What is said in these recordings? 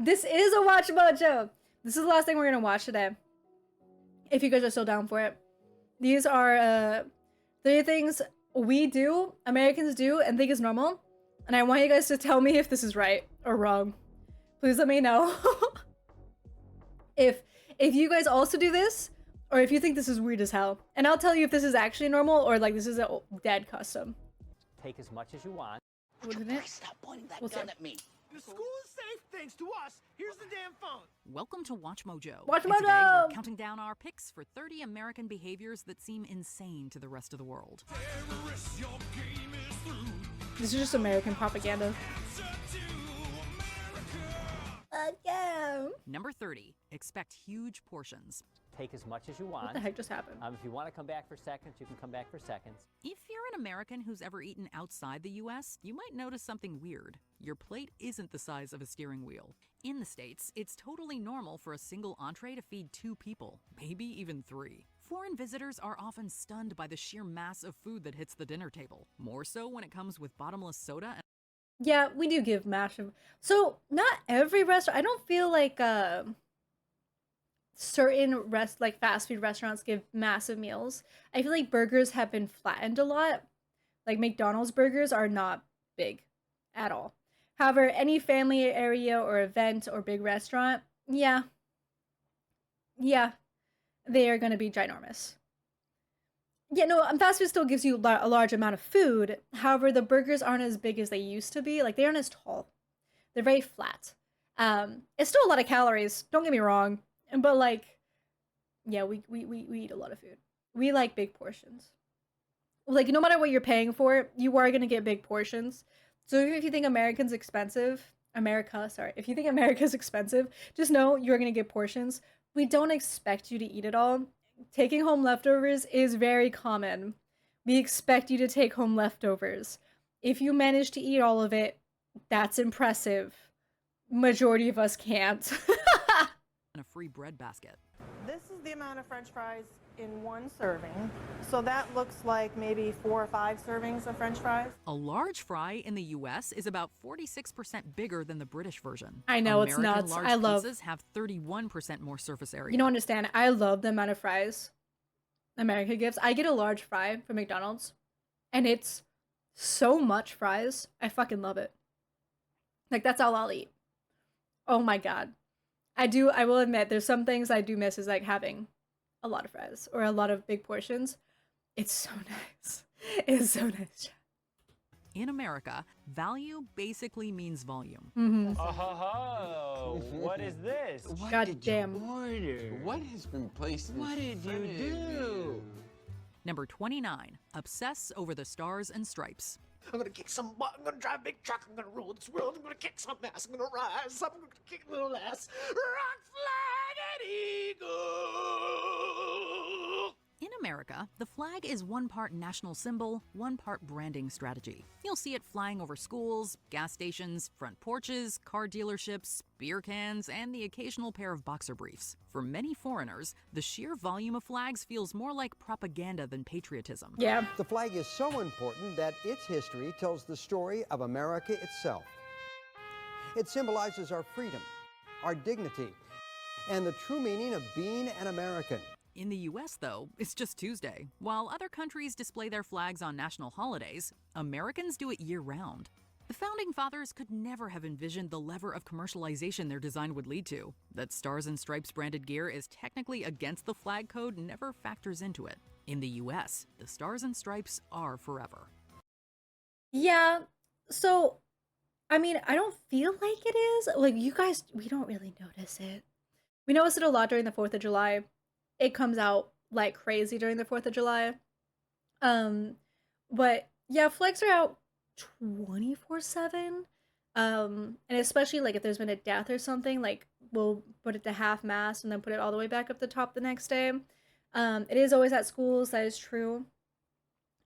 This is a Watch Mojo. This is the last thing we're gonna watch today. If you guys are still down for it. These are 3 things we do, Americans do, and think is normal. And I want you guys to tell me if this is right or wrong. Please let me know. if you guys also do this, or if you think this is weird as hell. And I'll tell you if this is actually normal or like this is a dead custom. Take as much as you want. Wouldn't it? Stop pointing that We'll gun see. at me. The school is safe thanks to us. Here's the damn phone. Welcome to Watch Mojo. Watch And today Mojo! we're counting down our picks for 30 American behaviors that seem insane to the rest of the world. This is just American propaganda. Yeah. Number 30, expect huge portions. Take as much as you want. What the heck just happened? If you want to come back for seconds, you can come back for seconds. If you're an American who's ever eaten outside the US, you might notice something weird. Your plate isn't the size of a steering wheel. In the States, it's totally normal for a single entree to feed 2 people, maybe even 3. Foreign visitors are often stunned by the sheer mass of food that hits the dinner table, more so when it comes with bottomless soda. Yeah, we do give massive. So not every restaurant. I don't feel like certain fast food restaurants give massive meals. I feel like burgers have been flattened a lot. Like McDonald's burgers are not big at all. However, any family area or event or big restaurant, yeah, they are going to be ginormous. Yeah, no, fast food still gives you a large amount of food. However, the burgers aren't as big as they used to be. Like, they aren't as tall. They're very flat. It's still a lot of calories. Don't get me wrong. But, like, yeah, we eat a lot of food. We like big portions. Like, no matter what you're paying for, you are going to get big portions. So if you think if you think America's expensive, just know you're going to get portions. We don't expect you to eat it all. Taking home leftovers is very common. We expect you to take home leftovers. If you manage to eat all of it, that's impressive. Majority of us can't. And a free bread basket. This is the amount of French fries in one serving. So that looks like maybe 4 or 5 servings of French fries. A large fry in the US is about 46% bigger than the British version. I know, American it's nuts. large I love. pizzas have 31% more surface area. You don't understand. I love the amount of fries America gives. I get a large fry from McDonald's, and it's so much fries. I fucking love it. Like, that's all I'll eat. Oh my god. I will admit, there's some things I do miss is like having a lot of fries or a lot of big portions. It's so nice. It's so nice. In America, value basically means volume. Mm-hmm. Oh, what is this? What God did damn. you order? What has been placed in What did you front of do? you? Number 29, obsess over the stars and stripes. I'm gonna kick some butt. I'm gonna drive a big truck. I'm gonna rule this world. I'm gonna kick some ass. I'm gonna rise. I'm gonna kick a little ass. Rock, flag, and eagle. In America, the flag is one part national symbol, one part branding strategy. You'll see it flying over schools, gas stations, front porches, car dealerships, beer cans, and the occasional pair of boxer briefs. For many foreigners, the sheer volume of flags feels more like propaganda than patriotism. Yeah. The flag is so important that its history tells the story of America itself. It symbolizes our freedom, our dignity, and the true meaning of being an American. In the US, though, it's just Tuesday. While other countries display their flags on national holidays, Americans do it year-round. The Founding Fathers could never have envisioned the lever of commercialization their design would lead to. That Stars and Stripes branded gear is technically against the flag code never factors into it. In the US, the Stars and Stripes are forever. Yeah. So, I mean, I don't feel like it is. Like, you guys, we don't really notice it. We notice it a lot during the 4th of July. It comes out like crazy during the 4th of July. But yeah, flags are out 24/7. And especially like if there's been a death or something, like we'll put it to half mast and then put it all the way back up the top the next day. It is always at schools, that is true.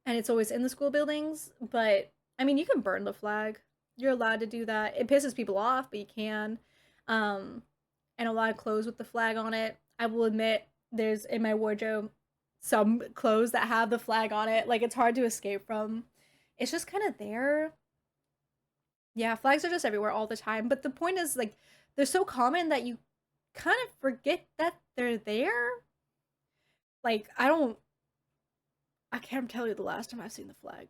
And it's always in the school buildings, but I mean, you can burn the flag. You're allowed to do that. It pisses people off, but you can. And a lot of clothes with the flag on it. I will admit, there's in my wardrobe some clothes that have the flag on it. Like, it's hard to escape from. It's just kind of there. Yeah, flags are just everywhere all the time. But the point is, like, they're so common that you kind of forget that they're there. Like, I can't tell you the last time I've seen the flag,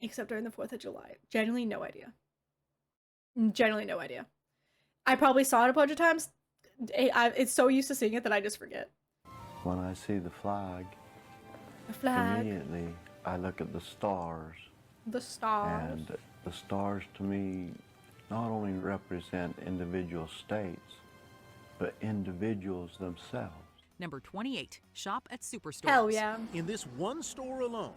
except during the 4th of July. Genuinely no idea. Genuinely no idea. I probably saw it a bunch of times. It's so used to seeing it that I just forget. When I see the flag, immediately I look at the stars. The stars. And the stars to me not only represent individual states, but individuals themselves. Number 28, shop at superstores. Hell yeah. In this one store alone,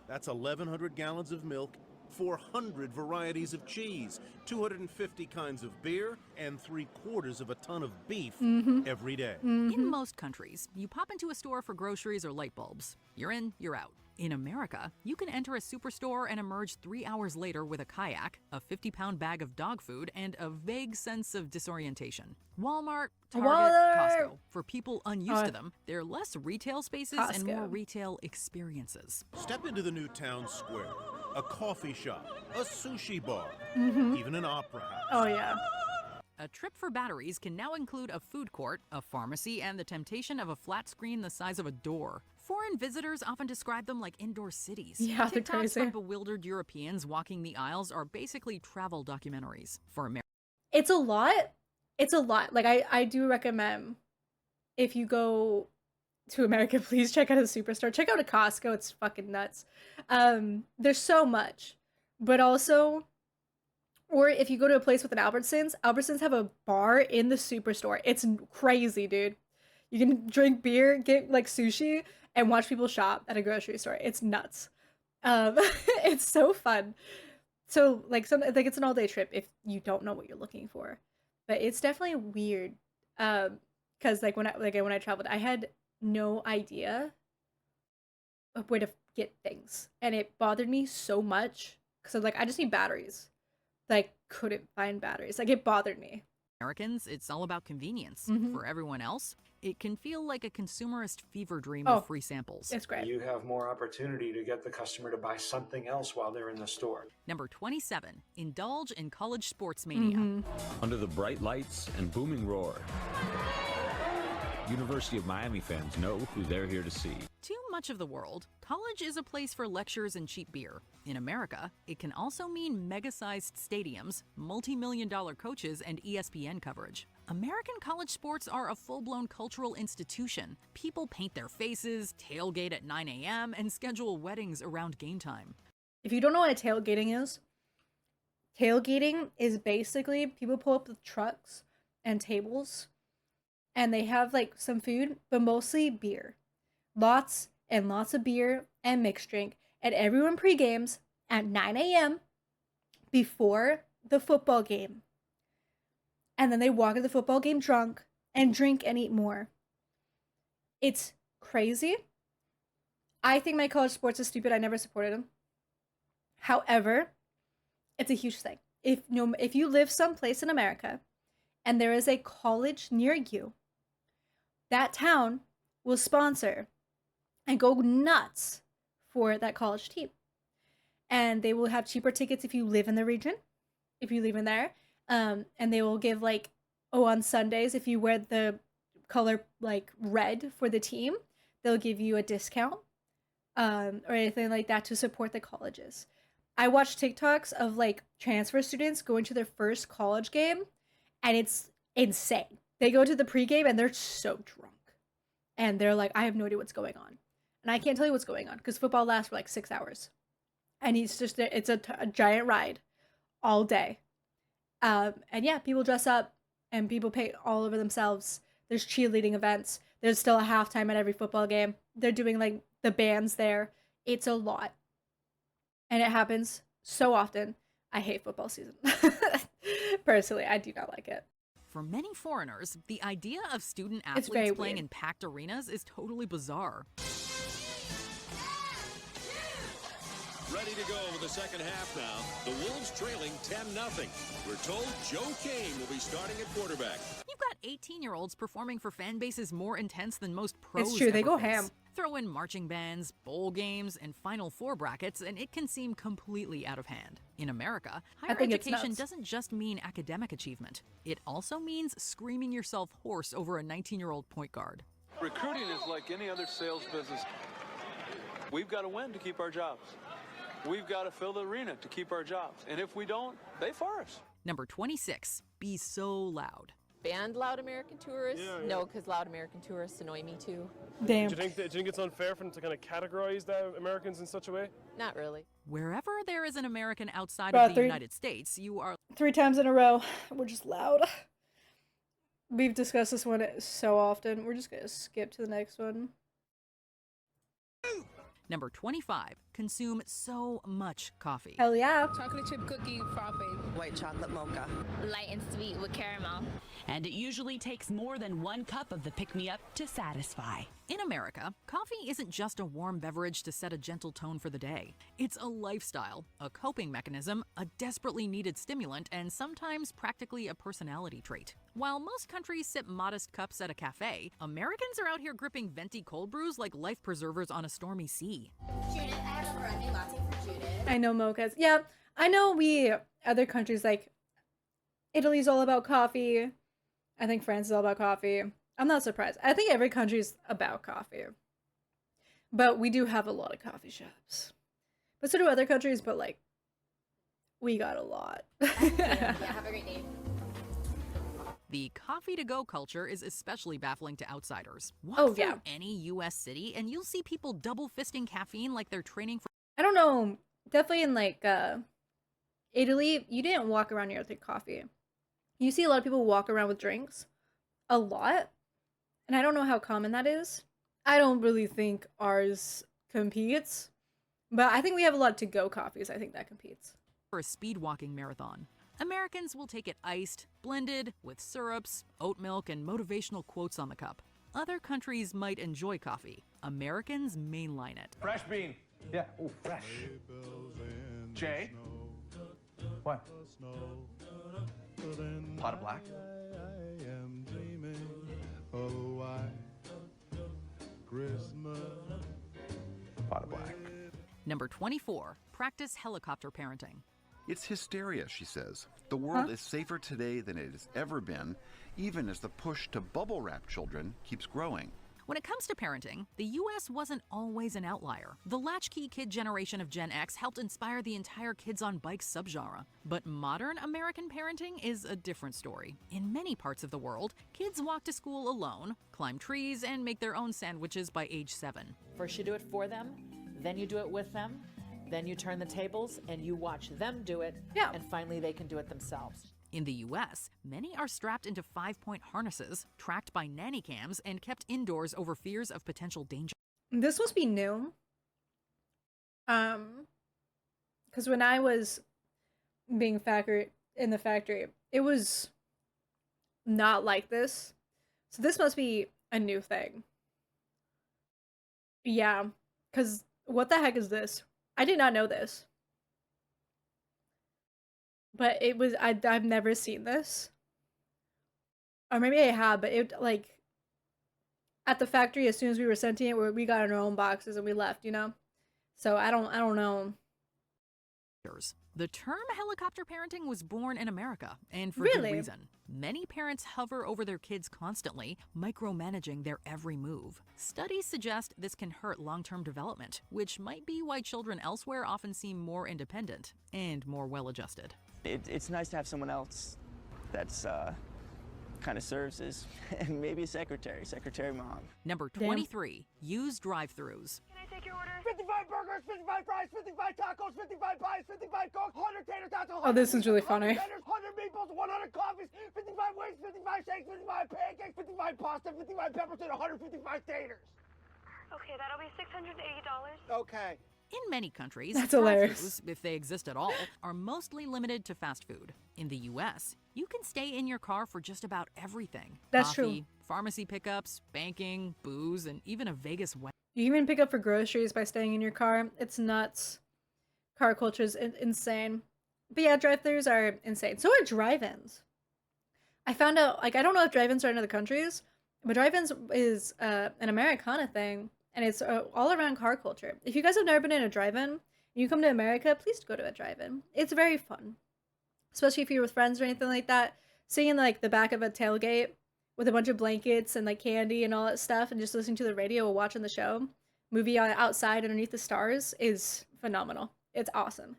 that's 1,100 gallons of milk, 400 varieties of cheese, 250 kinds of beer, and 3/4 of a ton of beef every day. In most countries, you pop into a store for groceries or light bulbs. You're in, you're out. In America, you can enter a superstore and emerge 3 hours later with a kayak, a 50-pound bag of dog food, and a vague sense of disorientation. Walmart, Target, Costco. For people unused to them, they're less retail spaces and more retail experiences. Step into the new town square, a coffee shop, a sushi bar, even an opera house. Oh yeah. A trip for batteries can now include a food court, a pharmacy, and the temptation of a flat screen the size of a door. Foreign visitors often describe them like indoor cities. Yeah, they're TikToks crazy. from bewildered Europeans walking the aisles are basically travel documentaries. For America, It's a lot. It's a lot. Like, I do recommend, if you go to America, please check out a superstore. Check out a Costco. It's fucking nuts. There's so much. But also, or if you go to a place with an Albertsons have a bar in the superstore. It's crazy, dude. You can drink beer, get like sushi, and watch people shop at a grocery store. It's nuts. It's so fun. So like it's an all-day trip if you don't know what you're looking for. But it's definitely weird. Cuz when I traveled, I had no idea of where to get things. And it bothered me so much cuz I just need batteries. Couldn't find batteries. It bothered me. Americans, it's all about convenience. For everyone else, it can feel like a consumerist fever dream of free samples. It's great. You have more opportunity to get the customer to buy something else while they're in the store. Number 27, indulge in college sports mania. Under the bright lights and booming roar, University of Miami fans know who they're here to see. To much of the world, college is a place for lectures and cheap beer. In America, it can also mean mega-sized stadiums, multi-million-dollar coaches, and ESPN coverage. American college sports are a full-blown cultural institution. People paint their faces, tailgate at 9 a.m., and schedule weddings around game time. If you don't know what tailgating is basically people pull up the trucks and tables and they have some food, but mostly beer. Lots and lots of beer and mixed drink. And everyone pre-games at 9 a.m. before the football game. And then they walk to the football game drunk and drink and eat more. It's crazy. I think my college sports is stupid. I never supported them. However, it's a huge thing. If you live someplace in America and there is a college near you, that town will sponsor and go nuts for that college team. And they will have cheaper tickets if you live in the region, if you live in there. And they will give on Sundays, if you wear the color red for the team, they'll give you a discount or anything like that to support the colleges. I watched TikToks of transfer students going to their first college game, and it's insane. They go to the pregame and they're so drunk. And they're like, I have no idea what's going on. And I can't tell you what's going on because football lasts for 6 hours. And it's a giant ride all day. And yeah, people dress up and people pay all over themselves. There's cheerleading events. There's still a halftime at every football game. They're doing the bands there. It's a lot. And it happens so often. I hate football season. Personally, I do not like it. For many foreigners, the idea of student athletes playing in packed arenas is totally bizarre. Ready to go with the second half now. The Wolves trailing 10-0. We're told Joe Kane will be starting at quarterback. You've got 18-year-olds performing for fan bases more intense than most pros. It's true, they ever go face. ham. Throw in marching bands, bowl games, and Final Four brackets, and it can seem completely out of hand. In America, higher think it's education nuts. doesn't just mean academic achievement. It also means screaming yourself hoarse over a 19-year-old point guard. Recruiting is like any other sales business. We've got to win to keep our jobs. We've got to fill the arena to keep our jobs. And if we don't, they fire us. Number 26, be so loud. Banned loud American tourists? No, because loud American tourists annoy me too. Damn. Do you think it's unfair for them to kind of categorize the Americans in such a way? Not really. Wherever there is an American outside Bro, of the United States, you are 3 times in a row, we're just loud. We've discussed this one so often. We're just gonna skip to the next one. Number 25, consume so much coffee. Hell yeah. Chocolate chip cookie frappe. White chocolate mocha. Light and sweet with caramel. And it usually takes more than 1 cup of the pick-me-up to satisfy. In America, coffee isn't just a warm beverage to set a gentle tone for the day. It's a lifestyle, a coping mechanism, a desperately needed stimulant, and sometimes practically a personality trait. While most countries sip modest cups at a cafe, Americans are out here gripping venti cold brews like life preservers on a stormy sea. Judith, I have a grande latte for Judith. I know mochas. Yeah, I know other countries like Italy's all about coffee. I think France is all about coffee. I'm not surprised. I think every country's about coffee. But we do have a lot of coffee shops. But so do other countries, but like, we got a lot. Yeah, have a great day. The coffee-to-go culture is especially baffling to outsiders. Walk Oh, through yeah. any U.S. city and you'll see people double-fisting caffeine like they're training for... I don't know. Definitely in like Italy, you didn't walk around here with your coffee. You see a lot of people walk around with drinks. A lot. And I don't know how common that is. I don't really think ours competes. But I think we have a lot of to-go coffees. I think that competes. For a speed walking marathon. Americans will take it iced, blended, with syrups, oat milk, and motivational quotes on the cup. Other countries might enjoy coffee. Americans mainline it. Fresh bean. Yeah. Oh, fresh. Jay. What? Pot of black. Pot of black. Number 24, practice helicopter parenting. It's hysteria, she says. The world is safer today than it has ever been, even as the push to bubble wrap children keeps growing. When it comes to parenting, the U.S. wasn't always an outlier. The latchkey kid generation of Gen X helped inspire the entire kids on bikes subgenre. But modern American parenting is a different story. In many parts of the world, kids walk to school alone, climb trees, and make their own sandwiches by age 7. First you do it for them, then you do it with them, then you turn the tables and you watch them do it, and finally they can do it themselves. In the U.S., many are strapped into 5-point harnesses, tracked by nanny cams, and kept indoors over fears of potential danger. This must be new. Because when I was being in the factory, it was not like this. So this must be a new thing. Yeah, because what the heck is this? I did not know this. But it was, I've never seen this. Or maybe I have, but it, like, at the factory, as soon as we were sent it, we got our own boxes and we left, you know? So I don't know. The term helicopter parenting was born in America, and for Really? good reason. Many parents hover over their kids constantly, micromanaging their every move. Studies suggest this can hurt long-term development, which might be why children elsewhere often seem more independent and more well-adjusted. It's nice to have someone else that's kind of serves as maybe a secretary mom. Number 23, use drive-thrus. 55 burgers, 55 fries, 55 tacos, 55 pies, 55 coke, 100 tater tots, Oh, this is really funny. 100 meatballs, 100 coffees, 55 wings, 55 shakes, 55 pancakes, 55 pasta, 55 peppers, and 155 taters. Okay, that'll be $680. Okay. In many countries, That's hilarious. drive-thrus, if they exist at all, are mostly limited to fast food. In the U.S., you can stay in your car for just about everything. That's Coffee, true. Pharmacy pickups, banking, booze, and even a Vegas wedding. You even pick up for groceries by staying in your car. It's nuts. Car culture is insane. But yeah, drive-thrus are insane. So are drive-ins. I found out, like, I don't know if drive-ins are in other countries, but drive-ins is an Americana thing, and it's all around car culture. If you guys have never been in a drive-in, and you come to America, please go to a drive-in. It's very fun, especially if you're with friends or anything like that. Sitting in like the back of a tailgate with a bunch of blankets and like candy and all that stuff, and just listening to the radio or watching the show, movie outside underneath the stars is phenomenal. It's awesome.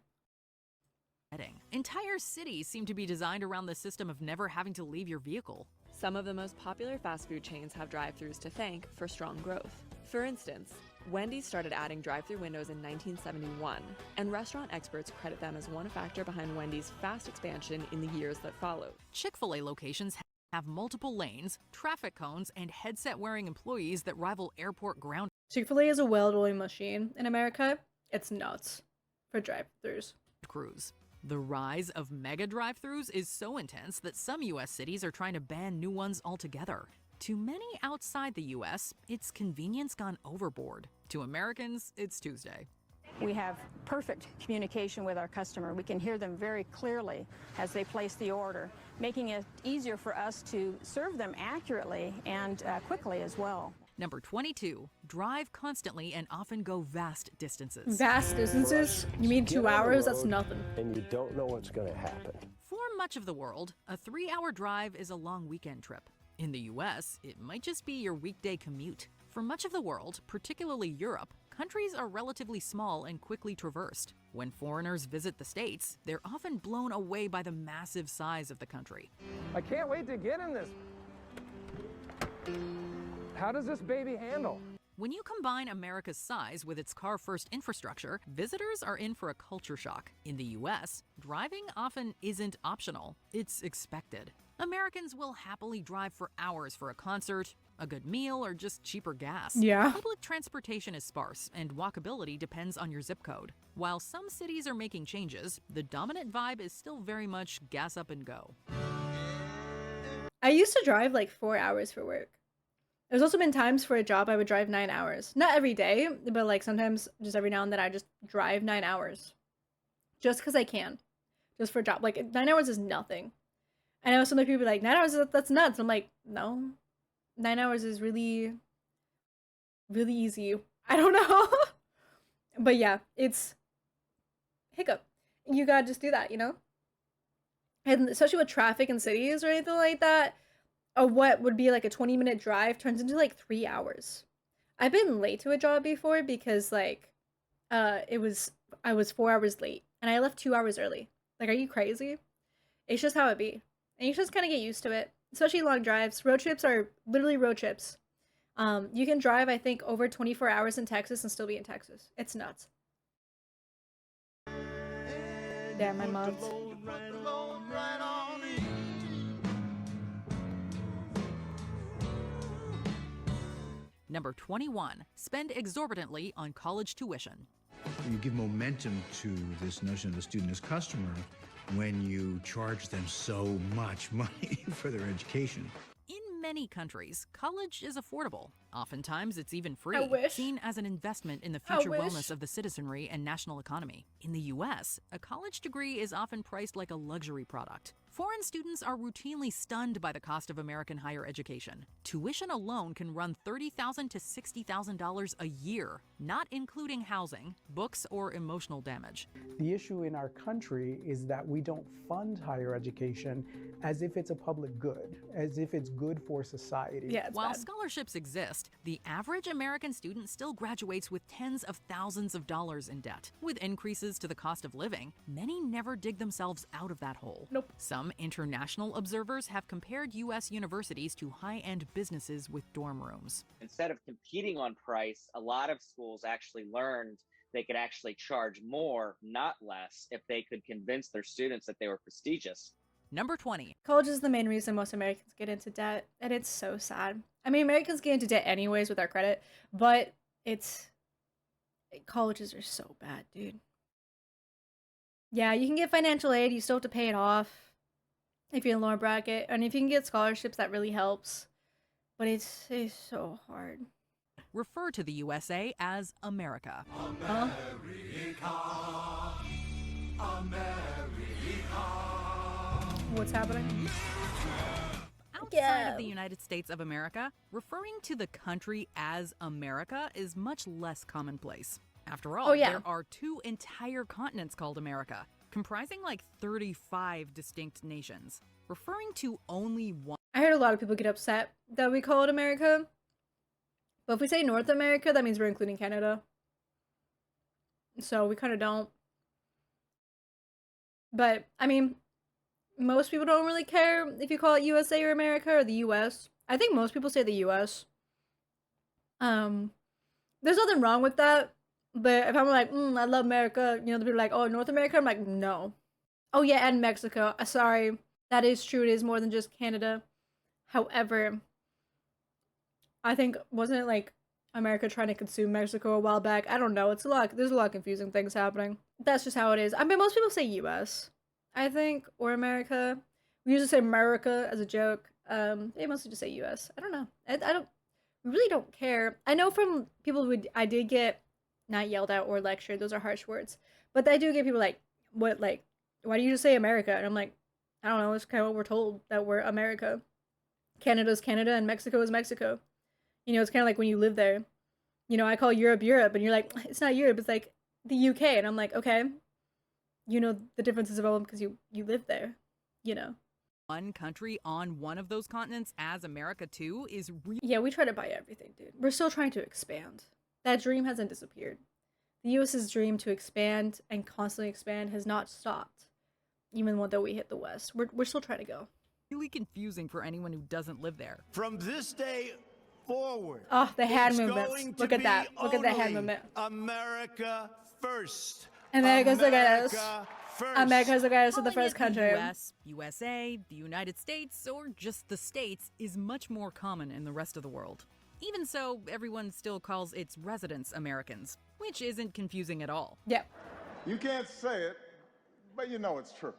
Entire cities seem to be designed around the system of never having to leave your vehicle. Some of the most popular fast food chains have drive-thrus to thank for strong growth. For instance, Wendy's started adding drive-thru windows in 1971, and restaurant experts credit them as one factor behind Wendy's fast expansion in the years that followed. Chick-fil-A locations have multiple lanes, traffic cones, and headset-wearing employees that rival airport ground. Chick-fil-A is a well-oiled machine in America. It's nuts for drive-thrus. Crews. The rise of mega drive-thrus is so intense that some U.S. cities are trying to ban new ones altogether. To many outside the U.S., it's convenience gone overboard. To Americans, it's Tuesday. We have perfect communication with our customer. We can hear them very clearly as they place the order, making it easier for us to serve them accurately and quickly as well. Number 22, drive constantly and often go vast distances. Vast distances? You mean 2 hours? That's nothing. And you don't know what's going to happen. For much of the world, a 3-hour drive is a long weekend trip. In the US, it might just be your weekday commute. For much of the world, particularly Europe, countries are relatively small and quickly traversed. When foreigners visit the States, they're often blown away by the massive size of the country. I can't wait to get in this. How does this baby handle? When you combine America's size with its car-first infrastructure, visitors are in for a culture shock. In the US, driving often isn't optional, it's expected. Americans will happily drive for hours for a concert, a good meal, or just cheaper gas. Yeah. Public transportation is sparse, and walkability depends on your zip code. While some cities are making changes, the dominant vibe is still very much gas up and go. I used to drive like 4 hours for work. There's also been times for a job I would drive 9 hours. Not every day, but like sometimes just every now and then I just drive 9 hours. Just because I can. Just for a job. Like 9 hours is nothing. I know some people be like, 9 hours, that's nuts. I'm like, no. 9 hours is really, really easy. I don't know. But yeah, it's hiccup. You gotta just do that, you know? And especially with traffic in cities or anything like that, what would be like a 20-minute drive turns into like 3 hours. I've been late to a job before because like I was 4 hours late and I left 2 hours early. Like, are you crazy? It's just how it be. And you just kind of get used to it, especially long drives. Road trips are literally road trips. You can drive, I think, over 24 hours in Texas and still be in Texas. It's nuts. Damn, my mods. Number 21, spend exorbitantly on college tuition. You give momentum to this notion of the student as customer when you charge them so much money for their education. In many countries, college is affordable. Oftentimes, it's even free, I wish. seen as an investment in the future wellness of the citizenry and national economy. In the U.S., a college degree is often priced like a luxury product. Foreign students are routinely stunned by the cost of American higher education. Tuition alone can run $30,000 to $60,000 a year, not including housing, books, or emotional damage. The issue in our country is that we don't fund higher education as if it's a public good, as if it's good for society. Yeah, it's While bad. scholarships exist, the average American student still graduates with tens of thousands of dollars in debt. With increases to the cost of living, many never dig themselves out of that hole. Nope. Some international observers have compared U.S. universities to high-end businesses with dorm rooms. Instead of competing on price, a lot of schools actually learned they could actually charge more, not less, if they could convince their students that they were prestigious. Number 20. College is the main reason most Americans get into debt, and it's so sad. I mean, Americans get into debt anyways with our credit, but colleges are so bad, dude. Yeah, you can get financial aid, you still have to pay it off if you're in lower bracket, and if you can get scholarships, that really helps. But it's so hard. Refer to the USA as America. Huh? What's happening? Outside of the United States of America, referring to the country as America is much less commonplace. After all, there are 2 entire continents called America, comprising like 35 distinct nations. Referring to only one... I heard a lot of people get upset that we call it America. But if we say North America, that means we're including Canada. So we kind of don't. But, I mean, most people don't really care if you call it USA or America or the US. I think most people say the US. There's nothing wrong with that. But if I'm like, I love America, you know, the people are like, oh, North America? I'm like, no. Oh, yeah, and Mexico. Sorry. That is true. It is more than just Canada. However, I think, wasn't it like America trying to consume Mexico a while back? I don't know. It's a lot. There's a lot of confusing things happening. That's just how it is. I mean, most people say US, I think, or America. We usually say America as a joke. They mostly just say US. I don't know. I don't really don't care. I know from people who I did get not yelled at or lectured. Those are harsh words. But I do get people like, what, like, why do you just say America? And I'm like, I don't know. It's kind of what we're told, that we're America. Canada's Canada and Mexico is Mexico. You know, it's kind of like when you live there. You know, I call Europe Europe, and you're like, it's not Europe, it's like the UK. And I'm like, okay. You know the differences of all because you live there, you know. One country on one of those continents as America too is yeah, we try to buy everything, dude. We're still trying to expand. That dream hasn't disappeared. The US's dream to expand and constantly expand has not stopped. Even though we hit the West. We're still trying to go. Really confusing for anyone who doesn't live there. From this day forward. Oh, the hand movements. Look at that. Look at that hand movement. America first. America's look at us. America's look at us as the first country. The US, USA, the United States, or just the States is much more common in the rest of the world. Even so, everyone still calls its residents Americans, which isn't confusing at all. Yep. You can't say it, but you know it's true.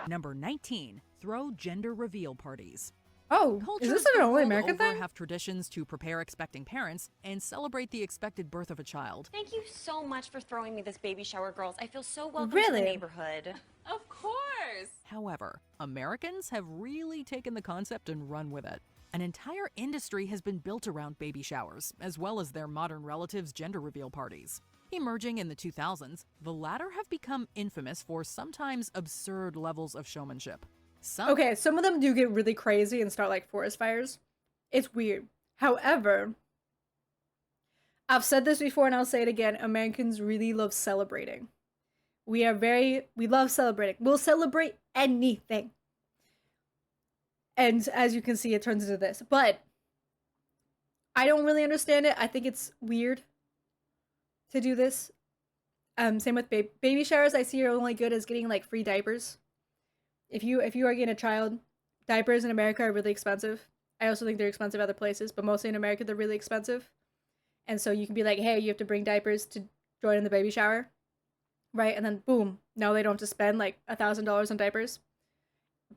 Number 19, throw gender reveal parties. Oh, is this an only American thing? Have traditions to prepare expecting parents and celebrate the expected birth of a child. Thank you so much for throwing me this baby shower, girls. I feel so welcome to the neighborhood. Of course. However, Americans have really taken the concept and run with it. An entire industry has been built around baby showers, as well as their modern relatives' gender reveal parties. Emerging in the 2000s, the latter have become infamous for sometimes absurd levels of showmanship. Okay, some of them do get really crazy and start like forest fires. It's weird. However, I've said this before and I'll say it again. Americans really love celebrating. We love celebrating. We'll celebrate anything. And as you can see, it turns into this. But I don't really understand it. I think it's weird to do this. Same with baby showers. I see are only good as getting like free diapers. If you are getting a child, diapers in America are really expensive. I also think they're expensive other places, but mostly in America they're really expensive. And so you can be like, hey, you have to bring diapers to join in the baby shower, right? And then boom, no, they don't have to spend like $1,000 on diapers.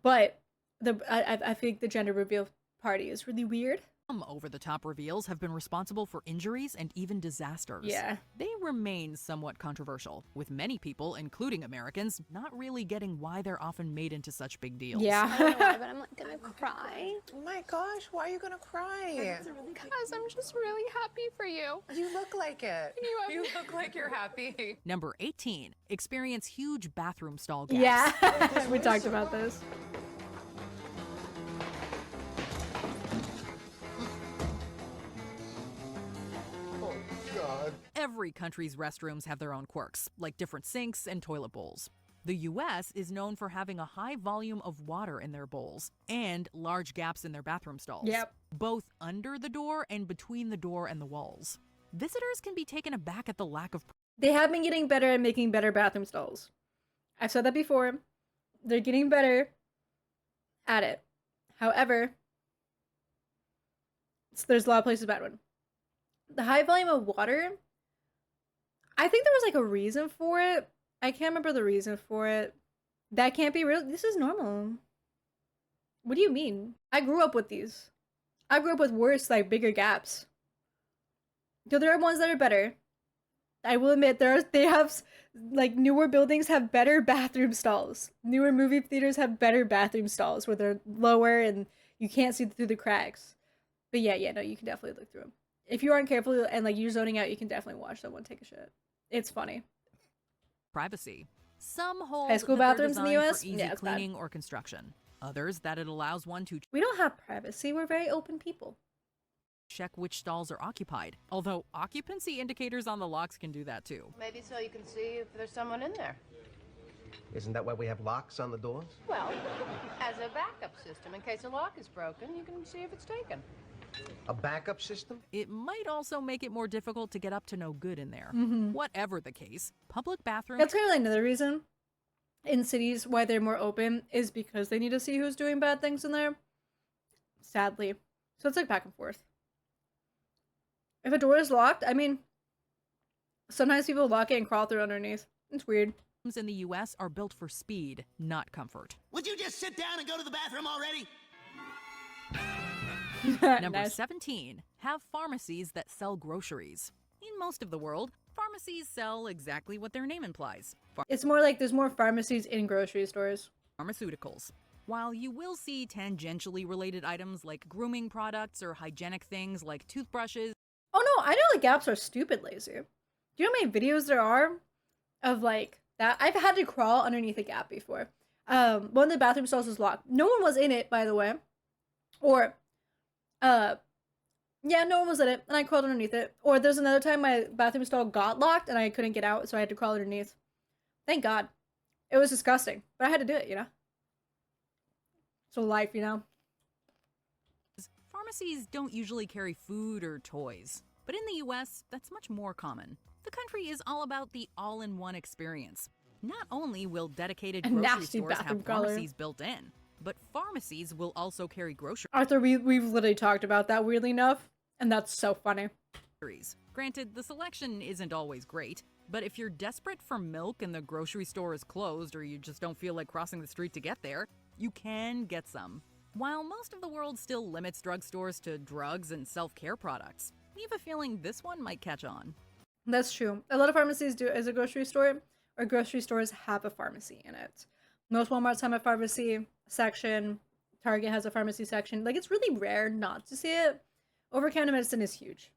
But I think the gender reveal party is really weird. Some over-the-top reveals have been responsible for injuries and even disasters. Yeah. They remain somewhat controversial, with many people, including Americans, not really getting why they're often made into such big deals. Yeah. I don't know why, but I'm like gonna cry. Oh my gosh, why are you gonna cry? Because I'm just really happy for you. You look like it. You look like you're happy. Number 18, experience huge bathroom stall gaps. Yeah, we talked about this. Every country's restrooms have their own quirks, like different sinks and toilet bowls. The US is known for having a high volume of water in their bowls and large gaps in their bathroom stalls, both under the door and between the door and the walls. Visitors can be taken aback at the lack of... They have been getting better at making better bathroom stalls. I've said that before. They're getting better at it. However, there's a lot of places bad one. The high volume of water, I think there was like a reason for it. I can't remember the reason for it. That can't be real. This is normal. What do you mean? I grew up with these. I grew up with worse, like bigger gaps. So there are ones that are better. I will admit they have like newer buildings have better bathroom stalls. Newer movie theaters have better bathroom stalls where they're lower and You can't see through the cracks. But yeah, no, you can definitely look through them. If you aren't careful and like you're zoning out, you can definitely watch someone take a shit. It's funny. Privacy. Some hold High school that they're bathrooms in the designed US? for easy Yeah, it's bad. cleaning or construction. Others that it allows one to We don't have privacy. We're very open people. check which stalls are occupied. Although occupancy indicators on the locks can do that too. Maybe so you can see if there's someone in there. Isn't that why we have locks on the doors? Well, as a backup system, in case a lock is broken, you can see if it's taken. A backup system? It might also make it more difficult to get up to no good in there. Mhm. Whatever the case, public bathrooms. That's kind of like another reason in cities why they're more open is because they need to see who's doing bad things in there. Sadly. So it's like back and forth. If a door is locked, I mean, sometimes people lock it and crawl through underneath. It's weird. In the US are built for speed, not comfort. Would you just sit down and go to the bathroom already? Number Nice. 17, have pharmacies that sell groceries. In most of the world, pharmacies sell exactly what their name implies. It's more like there's more pharmacies in grocery stores. Pharmaceuticals. While you will see tangentially related items like grooming products or hygienic things like toothbrushes. Oh no, I know the Gaps are stupid lazy. Do you know how many videos there are of like that? I've had to crawl underneath a Gap before. One of the bathroom stalls was locked. No one was in it, by the way. Or, yeah, no one was in it, and I crawled underneath it. Or there's another time my bathroom stall got locked and I couldn't get out, so I had to crawl underneath. Thank God. It was disgusting, but I had to do it, you know? So life, you know? Pharmacies don't usually carry food or toys, but in the US, that's much more common. The country is all about the all-in-one experience. Not only will dedicated grocery nasty stores bathroom have color. pharmacies built in, but pharmacies will also carry groceries. Arthur, we've literally talked about that weirdly enough, and that's so funny. Granted, the selection isn't always great, but if you're desperate for milk and the grocery store is closed or you just don't feel like crossing the street to get there, you can get some. While most of the world still limits drugstores to drugs and self-care products, we have a feeling this one might catch on. That's true. A lot of pharmacies do it as a grocery store, or grocery stores have a pharmacy in it. Most Walmarts have a pharmacy section. Target has a pharmacy section. Like, it's really rare not to see it. Over-counter medicine is huge.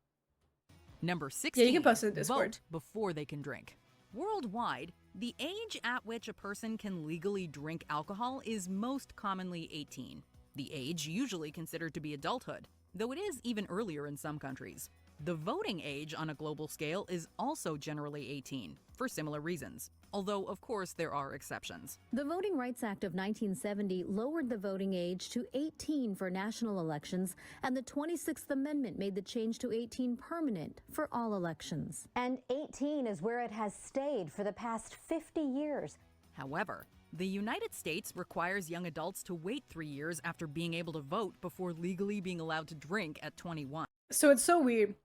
Number 16. Yeah, you can post it in Discord. Vote before they can drink. Worldwide, the age at which a person can legally drink alcohol is most commonly 18. The age usually considered to be adulthood, though it is even earlier in some countries. The voting age on a global scale is also generally 18, for similar reasons, although of course there are exceptions. The Voting Rights Act of 1970 lowered the voting age to 18 for national elections, and the 26th Amendment made the change to 18 permanent for all elections. And 18 is where it has stayed for the past 50 years. However, the United States requires young adults to wait 3 years after being able to vote before legally being allowed to drink at 21. So it's so weird.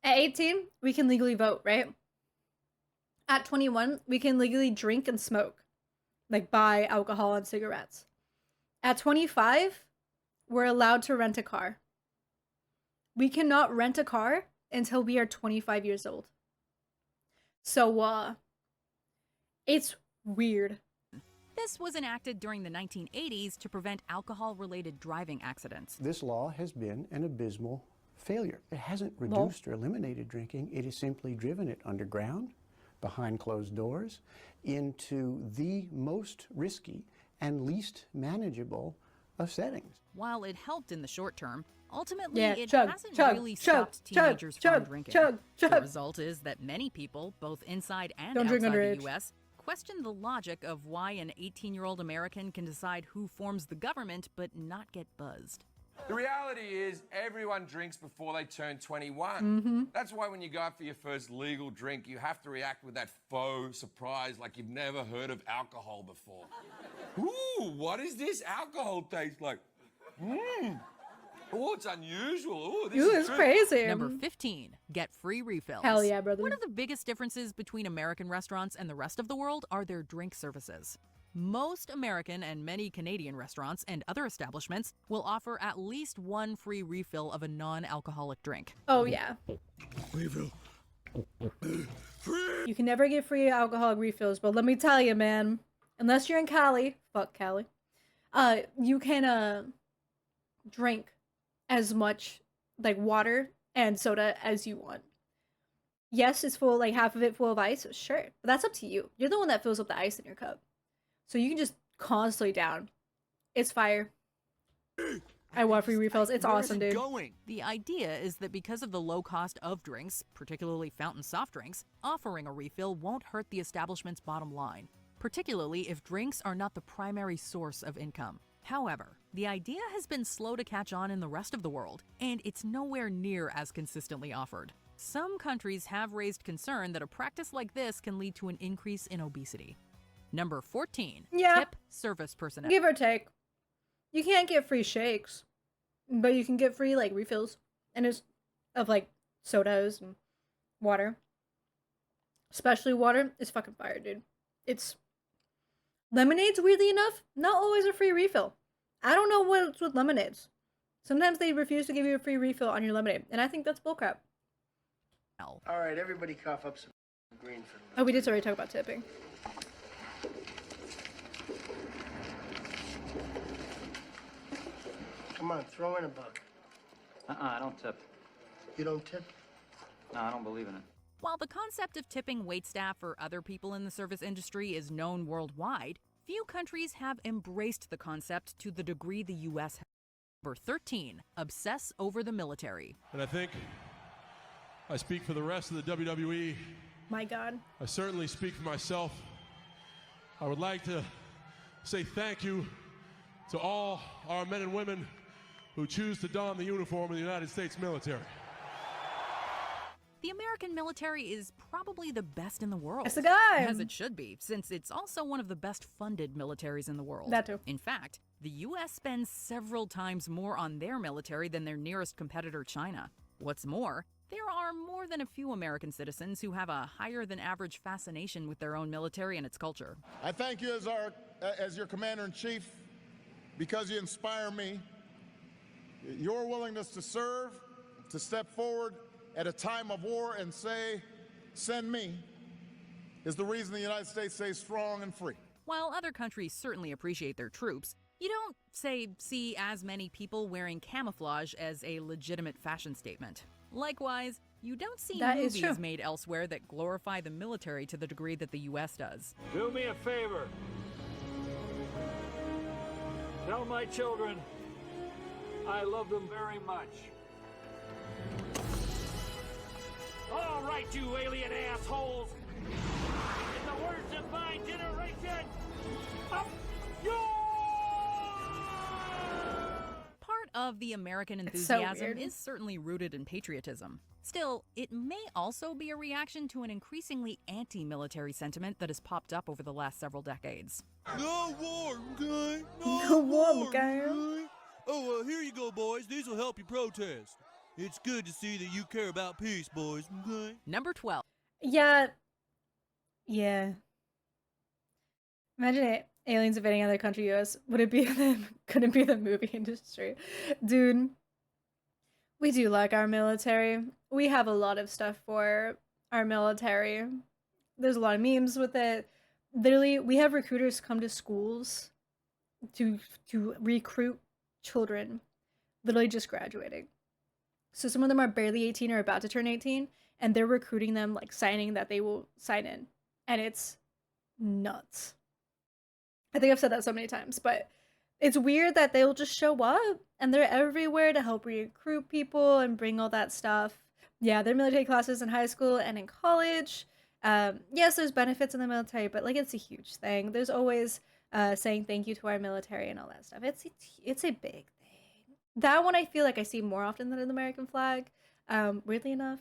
At 18, we can legally vote, right? At 21, we can legally drink and smoke, like buy alcohol and cigarettes. At 25, we're allowed to rent a car. We cannot rent a car until we are 25 years old. So, it's weird. This was enacted during the 1980s to prevent alcohol-related driving accidents. This law has been an abysmal failure. It hasn't reduced or eliminated drinking. It has simply driven it underground, behind closed doors, into the most risky and least manageable of settings. While it helped in the short term, ultimately it chug, hasn't chug, really chug, stopped teenagers chug, from chug, drinking. chug, The chug. result is that many people, both inside and Don't drink outside underage. the U.S., question the logic of why an 18-year-old American can decide who forms the government but not get buzzed. The reality is everyone drinks before they turn 21. Mhm. That's why when you go out for your first legal drink, you have to react with that faux surprise like you've never heard of alcohol before. Ooh, what does this alcohol taste like? Mmm. Oh, it's unusual. Ooh, this Ooh, is it's good. crazy. Number 15, get free refills. Hell yeah, brother. One of the biggest differences between American restaurants and the rest of the world are their drink services. Most American and many Canadian restaurants and other establishments will offer at least one free refill of a non-alcoholic drink. Oh, yeah. Refill. You can never get free alcoholic refills, but let me tell you, man, unless you're in Cali, fuck Cali, you can, drink as much like water and soda as you want. Yes, it's full, like half of it full of ice, sure, but that's up to you. You're the one that fills up the ice in your cup, so you can just constantly down. It's fire. I want free refills. It's awesome, dude. The idea is that because of the low cost of drinks, particularly fountain soft drinks, offering a refill won't hurt the establishment's bottom line, particularly if drinks are not the primary source of income. However, the idea has been slow to catch on in the rest of the world, and it's nowhere near as consistently offered. Some countries have raised concern that a practice like this can lead to an increase in obesity. Number 14. Yeah. Tip service personnel. Give or take. You can't get free shakes, but you can get free like refills and it's of like sodas and water. Especially water is fucking fire, dude. It's lemonades, weirdly enough, not always a free refill. I don't know what's with lemonades. Sometimes they refuse to give you a free refill on your lemonade, and I think that's bullcrap. All right, everybody cough up some green for the... Oh, we did already talk about tipping. Come on, throw in a buck. I don't tip. You don't tip? No, I don't believe in it. While the concept of tipping waitstaff or other people in the service industry is known worldwide, few countries have embraced the concept to the degree the U.S. has. Number 13. Obsess over the military. And I think I speak for the rest of the WWE. My God. I certainly speak for myself. I would like to say thank you to all our men and women who choose to don the uniform of the United States military. The American military is probably the best in the world. That's the guy. As it should be, since it's also one of the best funded militaries in the world. That too. In fact, the U.S. spends several times more on their military than their nearest competitor, China. What's more, there are more than a few American citizens who have a higher than average fascination with their own military and its culture. I thank you as your commander-in-chief because you inspire me. Your willingness to serve, to step forward at a time of war and say, send me, is the reason the United States stays strong and free. While other countries certainly appreciate their troops, you don't, see as many people wearing camouflage as a legitimate fashion statement. Likewise, you don't see movies made elsewhere that glorify the military to the degree that the U.S. does. Do me a favor. Tell my children I love them very much. All right, you alien assholes. In the words of my generation, up yours! Part of the American so enthusiasm weird. is certainly rooted in patriotism. Still, it may also be a reaction to an increasingly anti-military sentiment that has popped up over the last several decades. No war, okay? No war, okay? Oh, here you go, boys. These will help you protest. It's good to see that you care about peace, boys, okay? Number 12. Yeah. Yeah. Imagine it. Aliens invading another country, US. Would it be could it be the movie industry? Dude. We do like our military. We have a lot of stuff for our military. There's a lot of memes with it. Literally, we have recruiters come to schools to recruit children literally just graduating. So some of them are barely 18 or about to turn 18, and they're recruiting them, like signing that they will sign in. And it's nuts. I think I've said that so many times, but it's weird that they'll just show up and they're everywhere to help recruit people and bring all that stuff. Yeah, they're military classes in high school and in college. Yes, there's benefits in the military, but like it's a huge thing. There's always saying thank you to our military and all that stuff. It's a big thing. That one I feel like I see more often than an American flag, weirdly enough.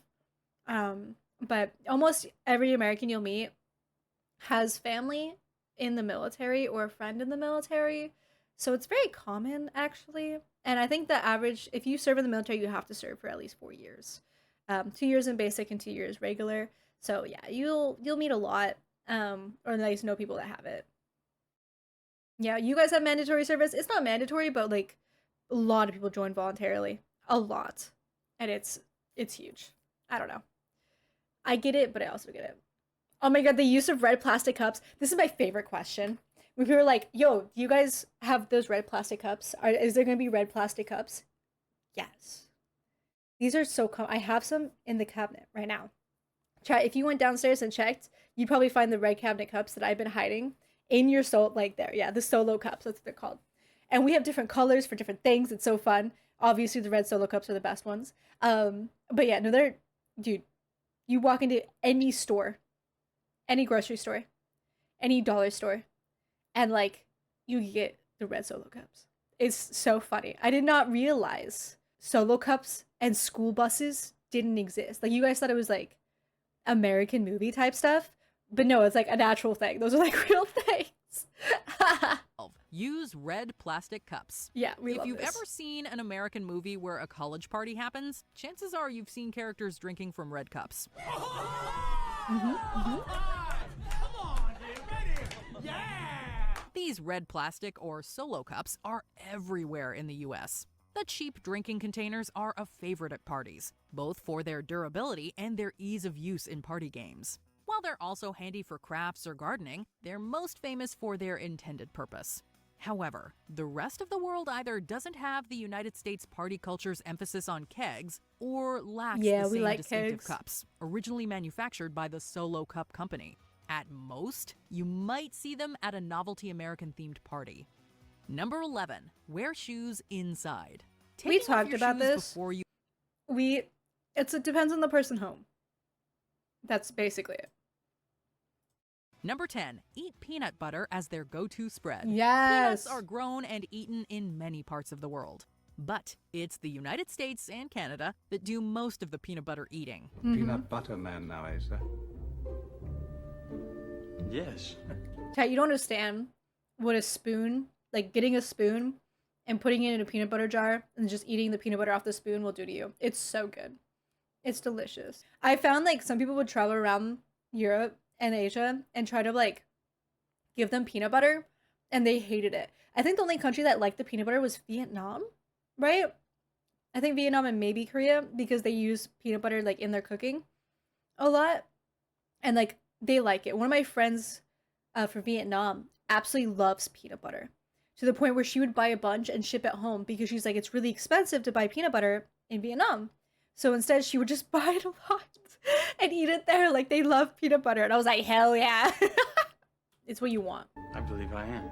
But almost every American you'll meet has family in the military or a friend in the military. So it's very common, actually. And I think the average, if you serve in the military, you have to serve for at least 4 years. 2 years in basic and 2 years regular. So yeah, you'll meet a lot, or at least know people that have it. Yeah, you guys have mandatory service. It's not mandatory, but like a lot of people join voluntarily. A lot. And it's huge. I don't know. I get it, but I also get it. Oh my god, the use of red plastic cups. This is my favorite question. When people were like, yo, do you guys have those red plastic cups? Is there going to be red plastic cups? Yes. These are so I have some in the cabinet right now. Chat, if you went downstairs and checked, you'd probably find the red cabinet cups that I've been hiding in your like there. Yeah, the solo cups, that's what they're called. And we have different colors for different things. It's so fun. Obviously, the red solo cups are the best ones. But yeah, no, dude, you walk into any store, any grocery store, any dollar store, and like, you get the red solo cups. It's so funny. I did not realize solo cups and school buses didn't exist. Like, you guys thought it was like American movie type stuff, but no, it's like a natural thing. Those are like real things. Use red plastic cups. Yeah, If you've ever seen an American movie where a college party happens, chances are you've seen characters drinking from red cups. These red plastic or solo cups are everywhere in the US. The cheap drinking containers are a favorite at parties, both for their durability and their ease of use in party games. While they're also handy for crafts or gardening, they're most famous for their intended purpose. However, the rest of the world either doesn't have the United States party culture's emphasis on kegs or lacks the same distinctive cups, originally manufactured by the Solo Cup Company. At most, you might see them at a novelty American-themed party. Number 11, wear shoes inside. We talked about this. It depends on the person home. That's basically it. Number 10, eat peanut butter as their go-to spread. Yes. Peanuts are grown and eaten in many parts of the world. But it's the United States and Canada that do most of the peanut butter eating. Peanut butter man now, eh, sir? Yes. Chat, you don't understand what a spoon, like getting a spoon and putting it in a peanut butter jar and just eating the peanut butter off the spoon will do to you. It's so good. It's delicious. I found like some people would travel around Europe and Asia and try to like give them peanut butter and they hated it. I think the only country that liked the peanut butter was Vietnam, right? I think Vietnam and maybe Korea because they use peanut butter like in their cooking a lot and like they like it. One of my friends from Vietnam absolutely loves peanut butter to the point where she would buy a bunch and ship it home because she's like, it's really expensive to buy peanut butter in Vietnam. So instead she would just buy it a lot and eat it there. Like they love peanut butter. And I was like, hell yeah. It's what you want. I believe I am.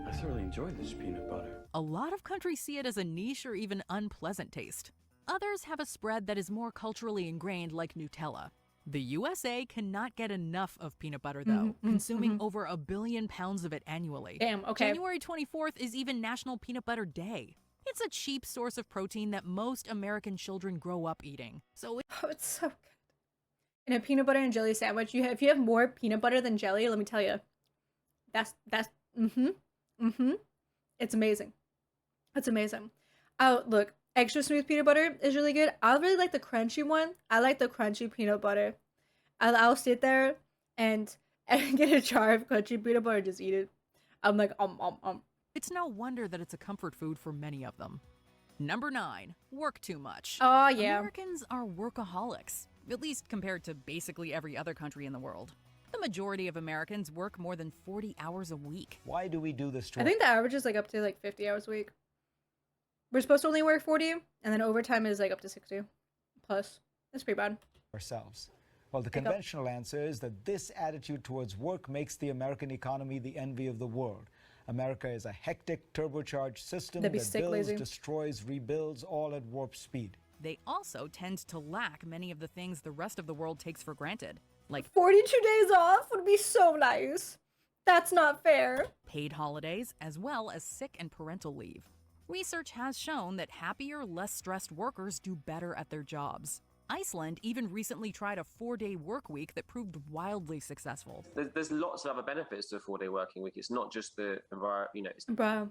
I thoroughly enjoy this peanut butter. A lot of countries see it as a niche or even unpleasant taste. Others have a spread that is more culturally ingrained like Nutella. The USA cannot get enough of peanut butter though, consuming over 1 billion pounds of it annually. Damn, okay. January 24th is even National Peanut Butter Day. It's a cheap source of protein that most American children grow up eating. So it's so good. In a peanut butter and jelly sandwich, if you have more peanut butter than jelly, let me tell you, that's it's amazing. It's amazing. Oh, look, extra smooth peanut butter is really good. I really like the crunchy one. I like the crunchy peanut butter. I'll sit there and get a jar of crunchy peanut butter and just eat it. I'm like, It's no wonder that it's a comfort food for many of them. Number 9, work too much. Oh, yeah. Americans are workaholics, at least compared to basically every other country in the world. The majority of Americans work more than 40 hours a week. Why do we do this to I think the average is like up to like 50 hours a week. We're supposed to only work 40, and then overtime is like up to 60 plus. That's pretty bad. ourselves? Well, the conventional answer is that this attitude towards work makes the American economy the envy of the world. America is a hectic, turbocharged system that builds, destroys, rebuilds, all at warp speed. They also tend to lack many of the things the rest of the world takes for granted, like 42 days off would be so nice. That's not fair. Paid holidays, as well as sick and parental leave. Research has shown that happier, less stressed workers do better at their jobs. Iceland even recently tried a 4-day work week that proved wildly successful. There's lots of other benefits to a 4-day working week. It's not just the environment, you know. Bro,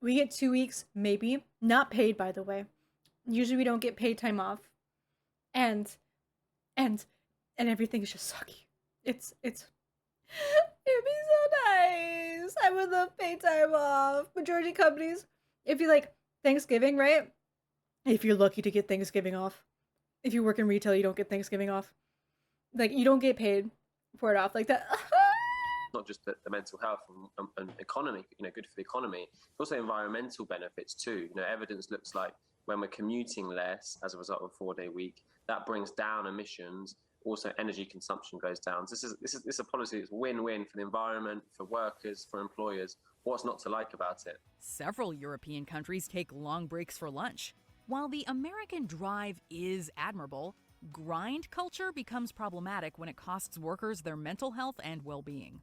we get 2 weeks, maybe, not paid, by the way. Usually we don't get paid time off, and everything is just sucky. It'd be so nice. I would love paid time off. Majority of companies, if you like Thanksgiving, right? If you're lucky to get Thanksgiving off. If you work in retail, you don't get Thanksgiving off. Like, you don't get paid for it off like that. not just the mental health and economy, good for the economy, but also environmental benefits too. Evidence looks like when we're commuting less as a result of a 4-day week, that brings down emissions. Also, energy consumption goes down. So this is a policy that's win-win for the environment, for workers, for employers. What's not to like about it? Several European countries take long breaks for lunch. While the American drive is admirable, grind culture becomes problematic when it costs workers their mental health and well-being.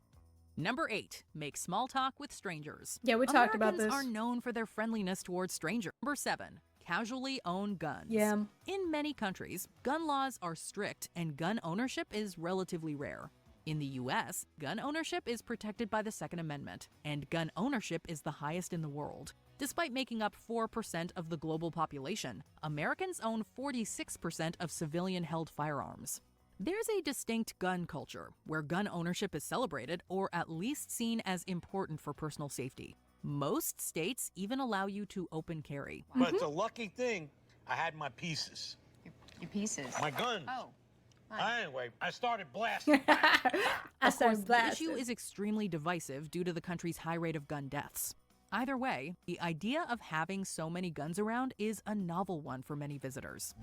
Number 8, make small talk with strangers. Yeah, we talked about this. Americans are known for their friendliness towards strangers. Number 7, casually own guns. Yeah. In many countries, gun laws are strict and gun ownership is relatively rare. In the U.S., gun ownership is protected by the Second Amendment, and gun ownership is the highest in the world. Despite making up 4% of the global population, Americans own 46% of civilian-held firearms. There's a distinct gun culture, where gun ownership is celebrated or at least seen as important for personal safety. Most states even allow you to open carry. But it's a lucky thing I had my pieces. Your pieces? My guns. Oh. Anyway, I started blasting. The issue is extremely divisive due to the country's high rate of gun deaths. Either way, the idea of having so many guns around is a novel one for many visitors.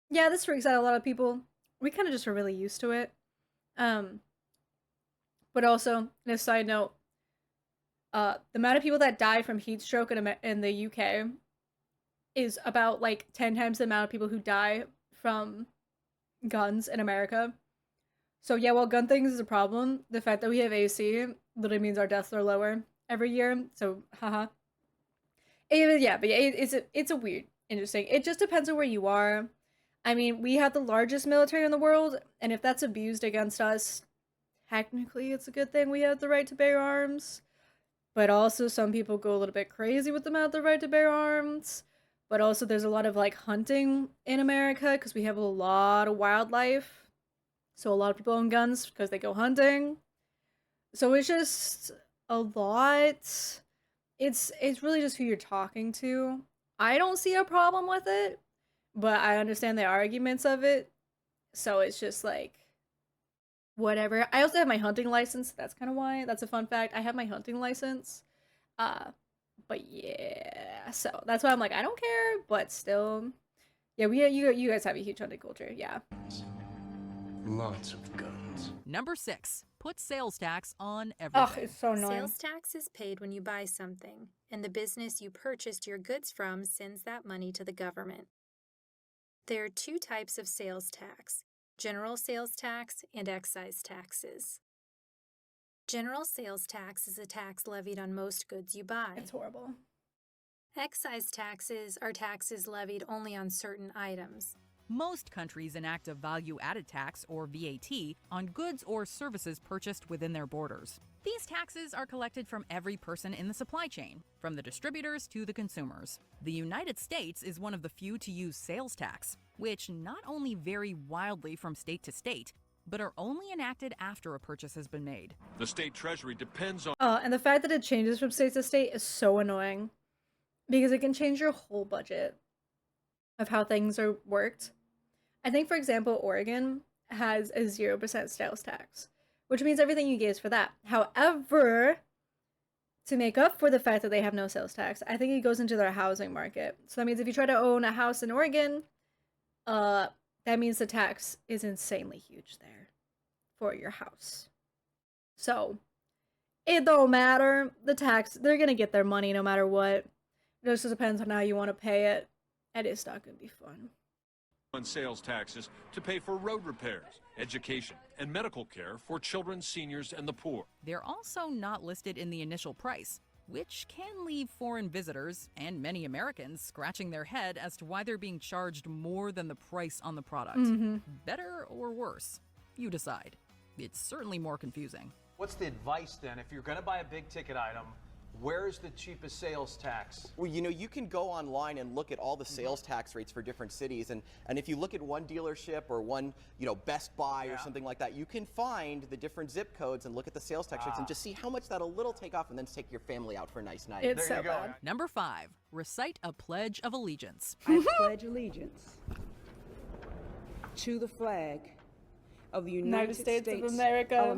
Yeah, this freaks out a lot of people. We kind of just are really used to it. But also, in a side note, the amount of people that die from heat stroke in the UK is about like 10 times the amount of people who die from guns in America. So yeah, while gun things is a problem, the fact that we have AC literally means our deaths are lower every year. So haha. It's a weird, interesting. It just depends on where you are. I mean, we have the largest military in the world, and if that's abused against us, technically it's a good thing we have the right to bear arms. But also some people go a little bit crazy with them out the right to bear arms. But also there's a lot of like hunting in America because we have a lot of wildlife. So a lot of people own guns because they go hunting. So it's just a lot. It's really just who you're talking to. I don't see a problem with it, but I understand the arguments of it. So it's just like whatever. I also have my hunting license. That's kind of why. That's a fun fact. I have my hunting license. But yeah, so that's why I'm like, I don't care, but still, yeah, you guys have a huge hunting culture, yeah. Lots of guns. Number 6, put sales tax on everything. Oh, it's so annoying. Sales tax is paid when you buy something, and the business you purchased your goods from sends that money to the government. There are 2 types of sales tax: general sales tax and excise taxes. General sales tax is a tax levied on most goods you buy. It's horrible. Excise taxes are taxes levied only on certain items. Most countries enact a value-added tax, or VAT, on goods or services purchased within their borders. These taxes are collected from every person in the supply chain, from the distributors to the consumers. The United States is one of the few to use sales tax, which not only vary wildly from state to state, but are only enacted after a purchase has been made. The state treasury depends on... And the fact that it changes from state to state is so annoying, because it can change your whole budget of how things are worked. I think, for example, Oregon has a 0% sales tax, which means everything you get is for that. However, to make up for the fact that they have no sales tax, I think it goes into their housing market. So that means if you try to own a house in Oregon, that means the tax is insanely huge there for your house. So it don't matter. The tax, they're going to get their money no matter what. It just depends on how you want to pay it. And it's not going to be fun. On sales taxes to pay for road repairs, education, and medical care for children, seniors, and the poor. They're also not listed in the initial price, which can leave foreign visitors and many Americans scratching their head as to why they're being charged more than the price on the product. Better or worse? You decide. It's certainly more confusing. What's the advice then? If you're going to buy a big ticket item, where's the cheapest sales tax? Well, you can go online and look at all the sales tax rates for different cities, and if you look at one dealership or one, Best Buy or something like that, you can find the different zip codes and look at the sales tax rates and just see how much that'll take off, and then take your family out for a nice night. It's so bad. Number 5, recite a pledge of allegiance. I pledge allegiance to the flag of the United States of America.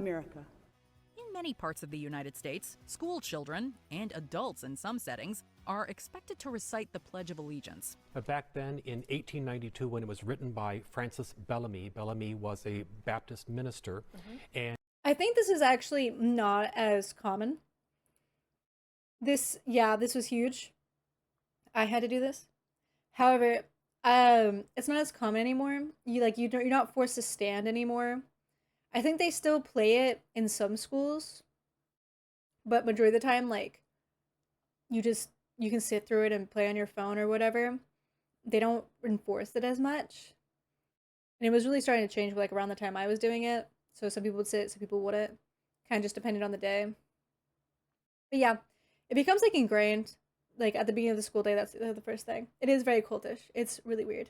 In many parts of the United States, school children, and adults in some settings, are expected to recite the Pledge of Allegiance. Back then in 1892, when it was written by Francis Bellamy, Bellamy was a Baptist minister, and I think this is actually not as common. This was huge. I had to do this. However, it's not as common anymore. You're not forced to stand anymore. I think they still play it in some schools, but majority of the time, like, you can sit through it and play on your phone or whatever. They don't enforce it as much. And it was really starting to change, like, around the time I was doing it. So some people would sit, some people wouldn't. Kind of just depended on the day. But yeah, it becomes, like, ingrained. Like, at the beginning of the school day, that's the first thing. It is very cultish. It's really weird.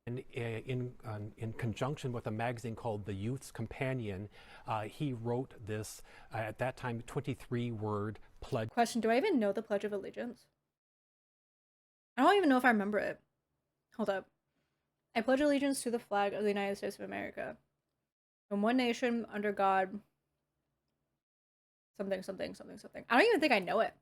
And in conjunction with a magazine called The Youth's Companion, he wrote this, at that time, 23-word pledge. Question, do I even know the Pledge of Allegiance? I don't even know if I remember it. Hold up. I pledge allegiance to the flag of the United States of America. In one nation, under God. Something, something, something, something. I don't even think I know it.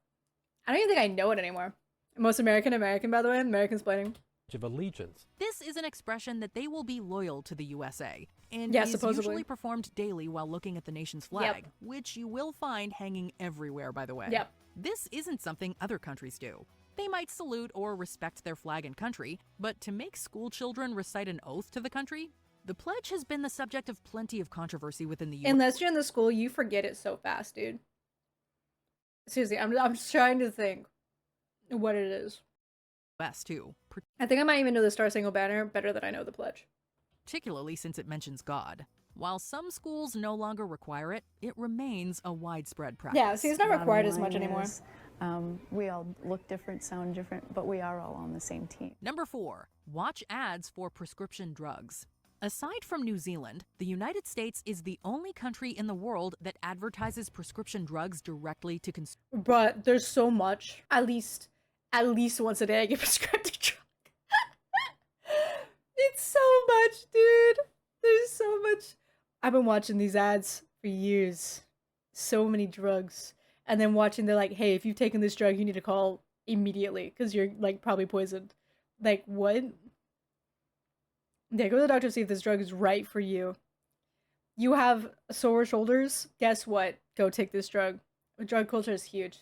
I don't even think I know it anymore. Most American, by the way. American's explaining. Of allegiance. This is an expression that they will be loyal to the USA, and Yeah, is supposedly. usually performed daily while looking at the nation's flag, which you will find hanging everywhere, by the way. Yep. This isn't something other countries do. They might salute or respect their flag and country, but to make school children recite an oath to the country, the pledge has been the subject of plenty of controversy within the U.S. Unless you're in the school, you forget it so fast, dude. Seriously, I'm just trying to think what it is. Too. I think I might even know the Star Spangled Banner better than I know the pledge. Particularly since it mentions God. While some schools no longer require it, it remains a widespread practice. Yeah, see, it's not required as much anymore. We all look different, sound different, but we are all on the same team. Number 4, watch ads for prescription drugs. Aside from New Zealand, the United States is the only country in the world that advertises prescription drugs directly to consumers. But there's so much. At least once a day I get prescribed a drug. It's so much, dude. There's so much. I've been watching these ads for years. So many drugs. And then watching, they're like, hey, if you've taken this drug, you need to call immediately because you're, like, probably poisoned. Like, what? Yeah, go to the doctor to see if this drug is right for you. You have sore shoulders? Guess what? Go take this drug. Drug culture is huge.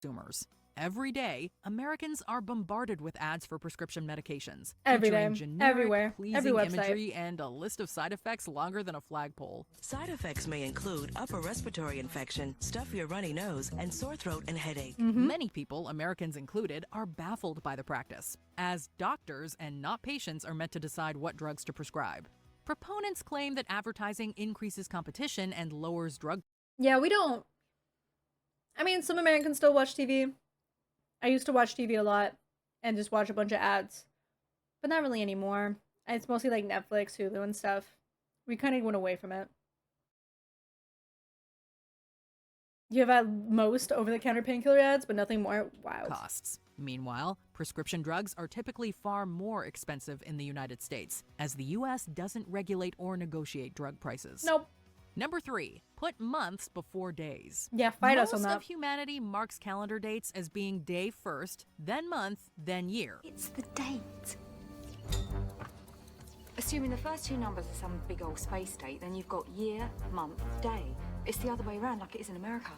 Consumers. Every day, Americans are bombarded with ads for prescription medications. Every day, featuring generic, everywhere, pleasing every website. imagery and a list of side effects longer than a flagpole. Side effects may include upper respiratory infection, stuffy or runny nose, and sore throat and headache. Many people, Americans included, are baffled by the practice, as doctors and not patients are meant to decide what drugs to prescribe. Proponents claim that advertising increases competition and lowers drug. Yeah, we don't. I mean, some Americans still watch TV. I used to watch TV a lot and just watch a bunch of ads, but not really anymore. It's mostly like Netflix, Hulu, and stuff. We kind of went away from it. You have at most over-the-counter painkiller ads, but nothing more. Wow. Costs. Meanwhile, prescription drugs are typically far more expensive in the United States, as the U.S. doesn't regulate or negotiate drug prices. Nope. Number 3, put months before days. Yeah, fight us on that. Most of humanity marks calendar dates as being day first, then month, then year. It's the date. Assuming the first two numbers are some big old space date, then you've got year, month, day. It's the other way around like it is in America.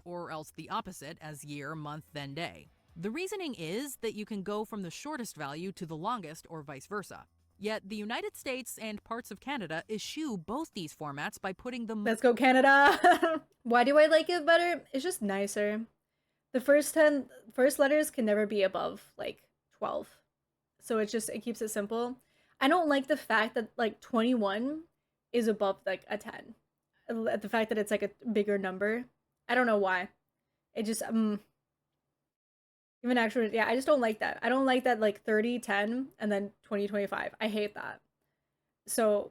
Or else the opposite as year, month, then day. The reasoning is that you can go from the shortest value to the longest or vice versa. Yet the United States and parts of Canada eschew both these formats by putting them. Let's go Canada! Why do I like it better? It's just nicer. The first letters can never be above like 12. So it keeps it simple. I don't like the fact that like 21 is above like a 10. The fact that it's like a bigger number. I don't know why. It just even actually, yeah, I just don't like that. I don't like that like 30, 10, and then 20, 25. I hate that. So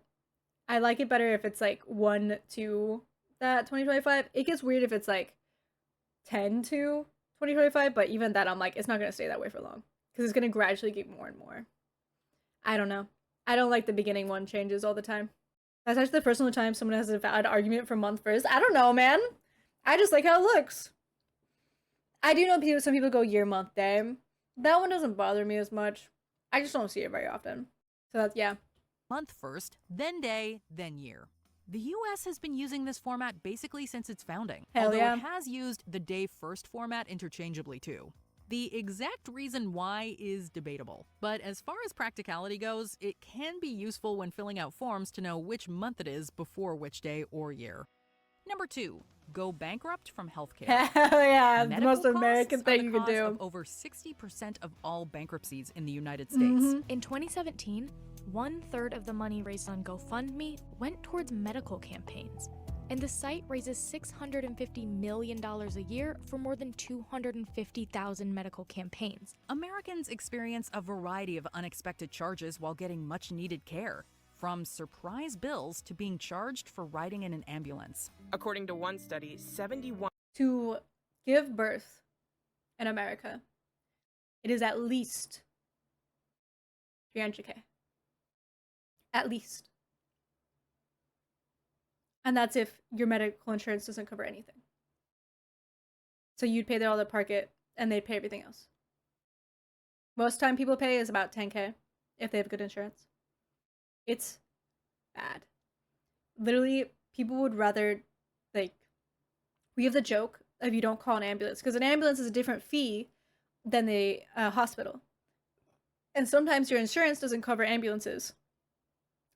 I like it better if it's like 1 to that 2025. It gets weird if it's like 10 to 2025, but even that I'm like, it's not going to stay that way for long. Because it's going to gradually get more and more. I don't know. I don't like the beginning one changes all the time. That's actually the first time someone has a valid argument for month first. I don't know, man. I just like how it looks. I do know some people go year, month, day. That one doesn't bother me as much. I just don't see it very often. So that's, yeah. Month first, then day, then year. The US has been using this format basically since its founding, although it has used the day first format interchangeably too. The exact reason why is debatable, but as far as practicality goes, it can be useful when filling out forms to know which month it is before which day or year. Number 2, go bankrupt from healthcare. Hell yeah, the Medical most American thing you can do. Of over 60% of all bankruptcies in the United States. In 2017, 1/3 of the money raised on GoFundMe went towards medical campaigns. And the site raises $650 million a year for more than 250,000 medical campaigns. Americans experience a variety of unexpected charges while getting much needed care, from surprise bills to being charged for riding in an ambulance. According to one study, 71 to give birth in America, it is at least $300K. At least. And that's if your medical insurance doesn't cover anything. So you'd pay all the pocket and they'd pay everything else. Most time people pay is about $10K if they have good insurance. It's bad. Literally, people would rather, like, we have the joke of you don't call an ambulance because an ambulance is a different fee than the hospital. And sometimes your insurance doesn't cover ambulances.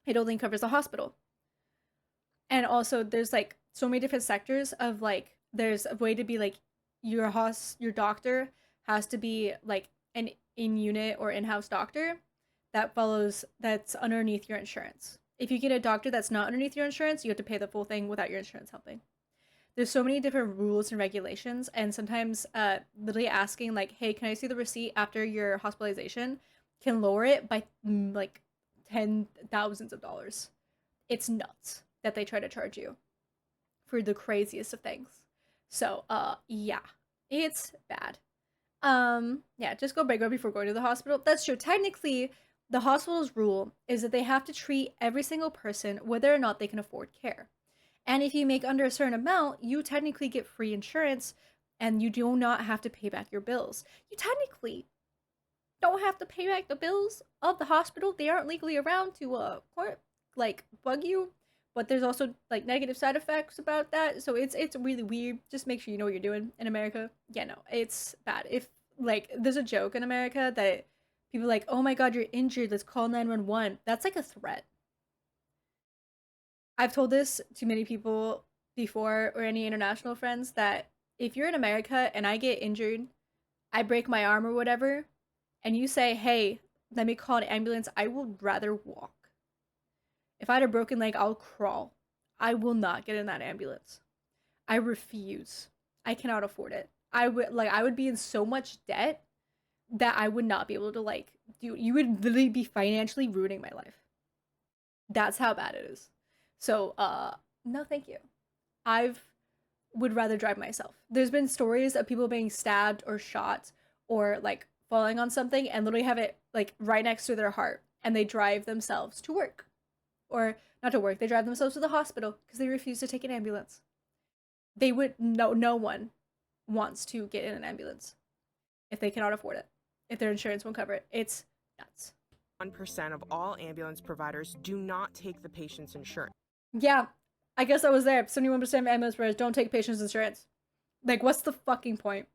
It only covers the hospital. And also there's like so many different sectors of like, there's a way to be like, your doctor has to be like an in-unit or in-house doctor that's underneath your insurance. If you get a doctor that's not underneath your insurance, you have to pay the full thing without your insurance helping. There's so many different rules and regulations, and sometimes literally asking like, hey, can I see the receipt after your hospitalization can lower it by like $10,000s of dollars. It's nuts that they try to charge you for the craziest of things. So, yeah, it's bad. Yeah, just go bankrupt before going to the hospital. That's true. Technically, the hospital's rule is that they have to treat every single person whether or not they can afford care. And if you make under a certain amount, you technically get free insurance and you do not have to pay back your bills. You technically don't have to pay back the bills of the hospital. They aren't legally around to bug you. But there's also like negative side effects about that. So it's really weird. Just make sure you know what you're doing in America. Yeah, no, it's bad. If like there's a joke in America that people are like, oh my god, you're injured, let's call 911. That's like a threat. I've told this to many people before, or any international friends, that if you're in America and I get injured, I break my arm or whatever, and you say, hey, let me call an ambulance, I would rather walk. If I had a broken leg, I'll crawl. I will not get in that ambulance. I refuse. I cannot afford it. I would be in so much debt that I would not be able to you would literally be financially ruining my life. That's how bad it is. So, no thank you. Would rather drive myself. There's been stories of people being stabbed or shot or like falling on something and literally have it like right next to their heart, and they drive themselves to work. Or not to work, they drive themselves to the hospital because they refuse to take an ambulance. No one wants to get in an ambulance if they cannot afford it, if their insurance won't cover it. It's nuts. 1% of all ambulance providers do not take the patient's insurance. Yeah, I guess I was there. 71% of ambulance providers don't take patient's insurance. Like, what's the fucking point?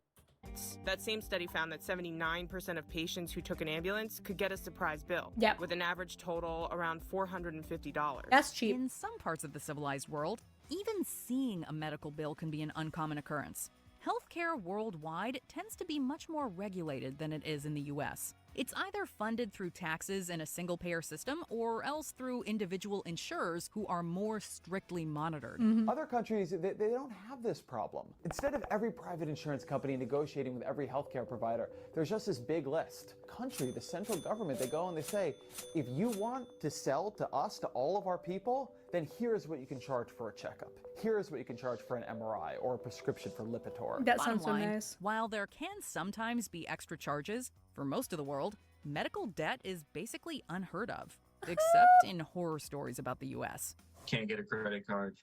That same study found that 79% of patients who took an ambulance could get a surprise bill, with an average total around $450. That's cheap. In some parts of the civilized world, even seeing a medical bill can be an uncommon occurrence. Healthcare worldwide tends to be much more regulated than it is in the US. It's either funded through taxes in a single-payer system or else through individual insurers who are more strictly monitored. Other countries, they don't have this problem. Instead of every private insurance company negotiating with every healthcare provider, there's just this big list. The central government, they go and they say, if you want to sell to us, to all of our people, then here's what you can charge for a checkup. Here's what you can charge for an MRI or a prescription for Lipitor. That sounds so nice. While there can sometimes be extra charges, for most of the world, medical debt is basically unheard of. except in horror stories about the US. Can't get a credit card.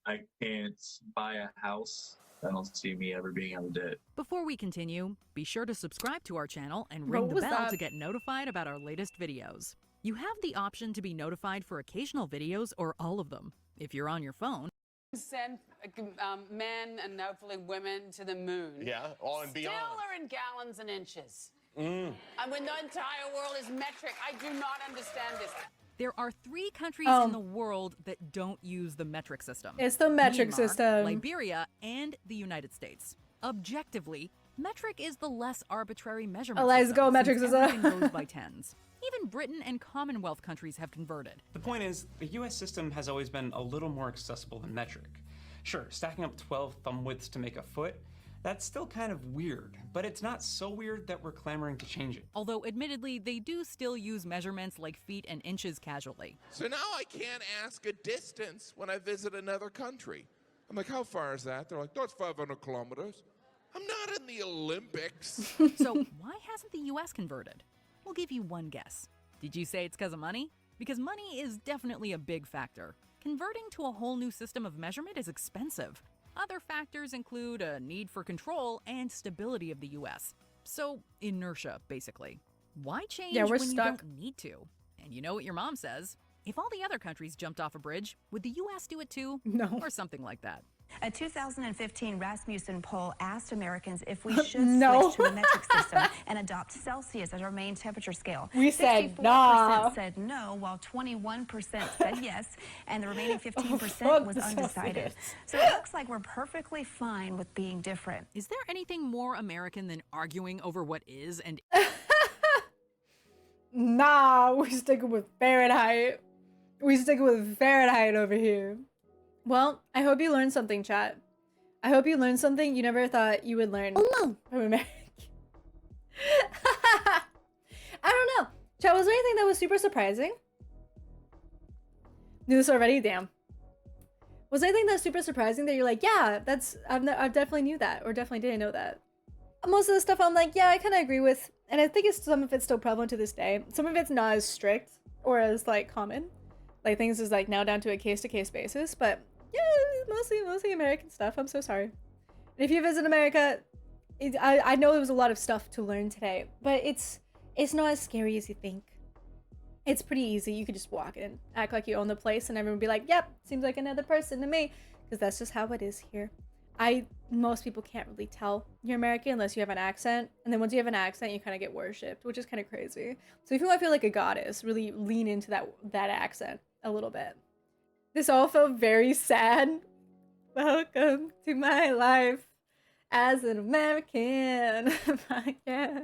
I can't buy a house. I don't see me ever being out of debt. Before we continue, be sure to subscribe to our channel and ring the bell to get notified about our latest videos. You have the option to be notified for occasional videos or all of them. If you're on your phone, send men and hopefully women to the moon. Yeah, all and beyond. Still are in gallons and inches. Mm. And when the entire world is metric, I do not understand this. There are 3 countries in the world that don't use the metric system. It's the metric Myanmar, system. Liberia, and the United States. Objectively, metric is the less arbitrary measurement Let's system, go, metric since system. everything goes by tens. Even Britain and Commonwealth countries have converted. The point is, the US system has always been a little more accessible than metric. Sure, stacking up 12 thumb widths to make a foot, that's still kind of weird, but it's not so weird that we're clamoring to change it. Although admittedly, they do still use measurements like feet and inches casually. So now I can't ask a distance when I visit another country. I'm like, how far is that? They're like, that's 500 kilometers. I'm not in the Olympics. So why hasn't the US converted? We'll give you one guess. Did you say it's because of money? Because money is definitely a big factor. Converting to a whole new system of measurement is expensive. Other factors include a need for control and stability of the US. So, inertia, basically. Why change Yeah, we're when stuck. you don't need to? And you know what your mom says? If all the other countries jumped off a bridge, would the US do it too? No. Or something like that. A 2015 Rasmussen poll asked Americans if we should No. switch to a metric system and adopt Celsius as our main temperature scale. We said 64% nah. said no, while 21% said yes, and the remaining 15% fuck was the undecided. Celsius. So it looks like we're perfectly fine with being different. Is there anything more American than arguing over what is and Nah, we're sticking with Fahrenheit. We sticking with Fahrenheit over here. Well, I hope you learned something, chat. I hope you learned something you never thought you would learn from America. I don't know. Chat, was there anything that was super surprising? Knew this already? Damn. Was there anything that's super surprising that you're like, yeah, that's, I've definitely knew that, or definitely didn't know that? Most of the stuff I'm like, yeah, I kind of agree with, and I think some of it's still prevalent to this day. Some of it's not as strict or as like common. Like things is like now down to a case-to-case basis, but yeah, mostly American stuff. I'm so sorry. And if you visit America, I know there was a lot of stuff to learn today, but it's not as scary as you think. It's pretty easy. You could just walk in, act like you own the place, and everyone would be like, yep, seems like another person to me, because that's just how it is here. Most people can't really tell you're American unless you have an accent, and then once you have an accent, you kind of get worshipped, which is kind of crazy. So if you want to feel like a goddess, really lean into that accent a little bit. This all felt very sad. Welcome to my life as an American. Yeah.